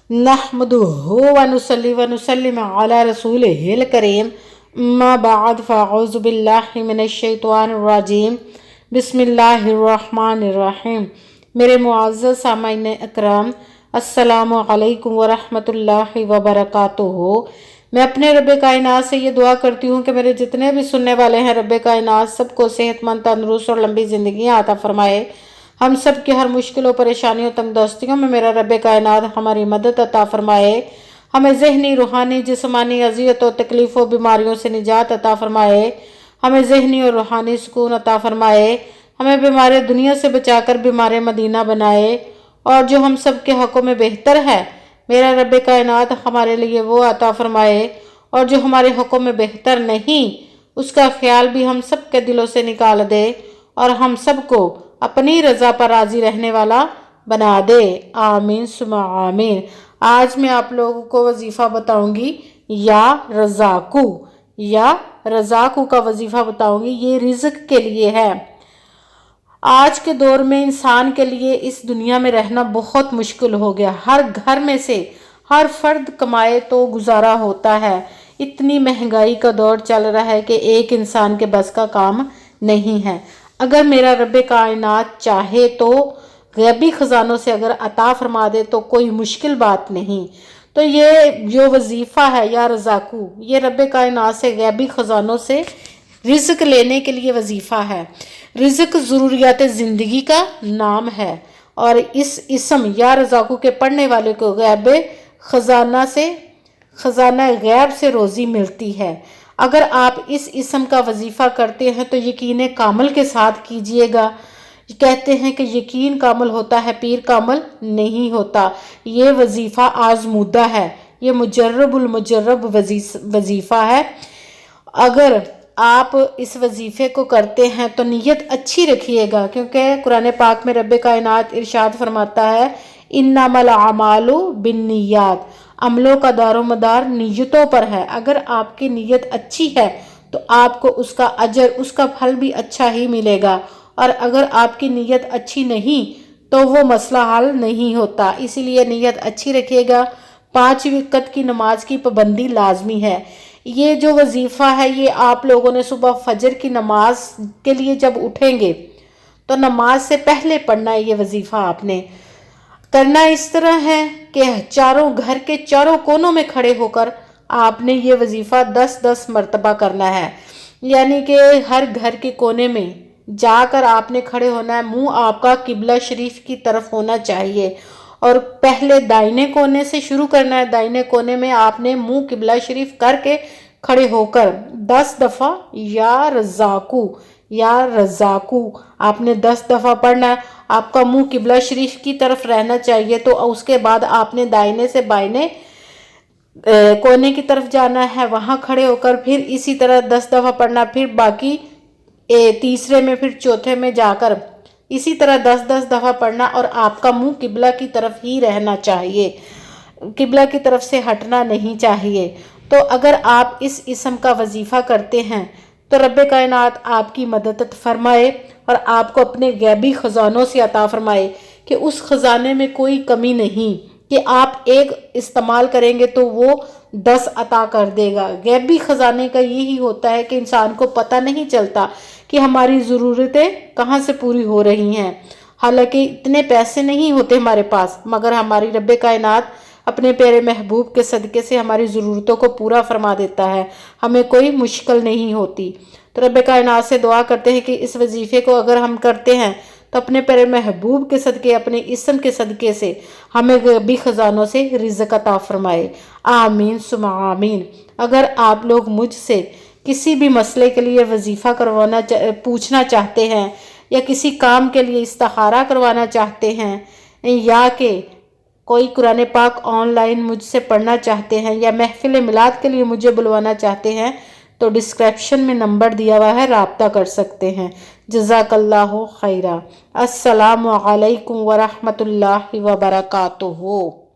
नहमदुहु व नुसल्ली व नुसल्लिम अला रसूलिहिल करीम अम्मा बाद फ़अऊज़ु बिल्लाहि मिनश्शैतानिर रजीम बिस्मिल्लाहिर्रहमानिर्रहीम। मेरे मुअज़्ज़ज़ सामाईन अकराम, अस्सलामु अलैकुम व रहमतुल्लाहि व बरकातुहू। मैं अपने रब्बे कायनात से ये दुआ करती हूँ कि मेरे जितने भी सुनने वाले हैं रब्बे कायनात सबको सेहतमंद, तंदुरुस्त और लंबी ज़िंदगी अता फरमाए। हम सब की हर मुश्किलों, परेशानियों, तंगदस्तियों में मेरा रब्बे कायनात हमारी मदद अता फरमाए। हमें ज़हनी, रूहानी, जिस्मानी अज़ियत और तकलीफ़ों, बीमारियों से निजात अता फरमाए। हमें ज़हनी और रूहानी सुकून अता फरमाए। हमें बीमार दुनिया से बचाकर बीमार मदीना बनाए। और जो हम सब के हक़ों में बेहतर है मेरा रब्बे कायनात हमारे लिए वो अता फरमाए। और जो हमारे हक़ों में बेहतर नहीं उसका ख्याल भी हम सब के दिलों से निकाल दे और हम सबको अपनी रज़ा पर राज़ी रहने वाला बना दे। आमीन सुमा आमीन। आज मैं आप लोगों को वजीफ़ा बताऊंगी या रज़ाकू का वजीफ़ा बताऊंगी। ये रिज़्क के लिए है। आज के दौर में इंसान के लिए इस दुनिया में रहना बहुत मुश्किल हो गया। हर घर में से हर फर्द कमाए तो गुजारा होता है। इतनी महंगाई का दौर चल रहा है कि एक इंसान के बस का काम नहीं है। अगर मेरा रब्बे कायनात चाहे तो गैबी ख़जानों से अगर अता फरमा दे तो कोई मुश्किल बात नहीं। तो ये जो वजीफ़ा है या रज़ाकू, ये रब्बे कायनात से गैबी ख़जानों से रिज़्क लेने के लिए वजीफ़ा है। रिज़्क ज़रूरियात ज़िंदगी का नाम है और इस इसम या रज़ाकू के पढ़ने वाले को ख़जाना गैब से रोज़ी मिलती है। अगर आप इस इसम का वजीफ़ा करते हैं तो यकीन कामल के साथ कीजिएगा। कहते हैं कि यकीन कामल होता है, पीर कामल नहीं होता। ये वजीफ़ा आज़मूदा है, ये मुजर्रबुल मुजर्रब वजीफ़ा है। अगर आप इस वजीफ़े को करते हैं तो नीयत अच्छी रखिएगा, क्योंकि कुरान पाक में रब्बे कायनात इरशाद फरमाता है इन्नमल अमालु बिन्नियात, अमलों का दारोमदार नीयतों पर है। अगर आपकी नीयत अच्छी है तो आपको उसका अजर, उसका फल भी अच्छा ही मिलेगा। और अगर आपकी नीयत अच्छी नहीं तो वो मसला हल नहीं होता। इसीलिए नीयत अच्छी रखिएगा। 5 वक़्त की नमाज की पाबंदी लाजमी है। ये जो वजीफ़ा है ये आप लोगों ने सुबह फजर की नमाज के लिए जब उठेंगे तो नमाज से पहले पढ़ना है। ये वजीफ़ा आपने करना इस तरह है कि चारों घर के चारों कोनों में खड़े होकर आपने ये वजीफ़ा 10-10 मरतबा करना है। यानी कि हर घर के कोने में जाकर आपने खड़े होना है। मुंह आपका किबला शरीफ की तरफ होना चाहिए और पहले दाहिने कोने से शुरू करना है। दाहिने कोने में आपने मुंह किबला शरीफ करके खड़े होकर 10 दफ़ा या रज़ाकू आपने 10 दफ़ा पढ़ना है। आपका मुंह किबला शरीफ की तरफ रहना चाहिए। तो उसके बाद आपने दाहिने से बाइने कोने की तरफ जाना है, वहाँ खड़े होकर फिर इसी तरह 10 दफ़ा पढ़ना। फिर बाकी तीसरे में, फिर चौथे में जाकर इसी तरह 10-10 दफ़ा पढ़ना और आपका मुंह किबला की तरफ ही रहना चाहिए, किबला की तरफ से हटना नहीं चाहिए। तो अगर आप इस इसम का वजीफ़ा करते हैं तो रब्बे कायनात आपकी मदद फरमाए और आपको अपने गैबी ख़जानों से अता फरमाए कि उस ख़जाने में कोई कमी नहीं कि आप एक इस्तेमाल करेंगे तो वो 10 अता कर देगा। गैबी ख़जाने का यही होता है कि इंसान को पता नहीं चलता कि हमारी ज़रूरतें कहाँ से पूरी हो रही हैं। हालांकि इतने पैसे नहीं होते हमारे पास, मगर हमारी रब्बे कायनात अपने प्यारे महबूब के सदक़े से हमारी ज़रूरतों को पूरा फरमा देता है। हमें कोई मुश्किल नहीं होती। तो रब्बे कायनात से दुआ करते हैं कि इस वजीफ़े को अगर हम करते हैं तो अपने प्यारे महबूब के सदक़े, अपने इसम के सदक़े से हमें गैबी ख़जानों से रिज़्क़ अता फरमाए। आमीन सुमा आमीन। अगर आप लोग मुझसे किसी भी मसले के लिए वजीफ़ा पूछना चाहते हैं या किसी काम के लिए इस्तिखारा करवाना चाहते हैं या कि कोई कुरान पाक ऑनलाइन मुझसे पढ़ना चाहते हैं या महफिल मिलाद के लिए मुझे बुलवाना चाहते हैं तो डिस्क्रिप्शन में नंबर दिया हुआ है, राब्ता कर सकते हैं। जज़ाकल्लाहु खैरा। अस्सलामु अलैकुम व रहमतुल्लाहि व बरकातुहू।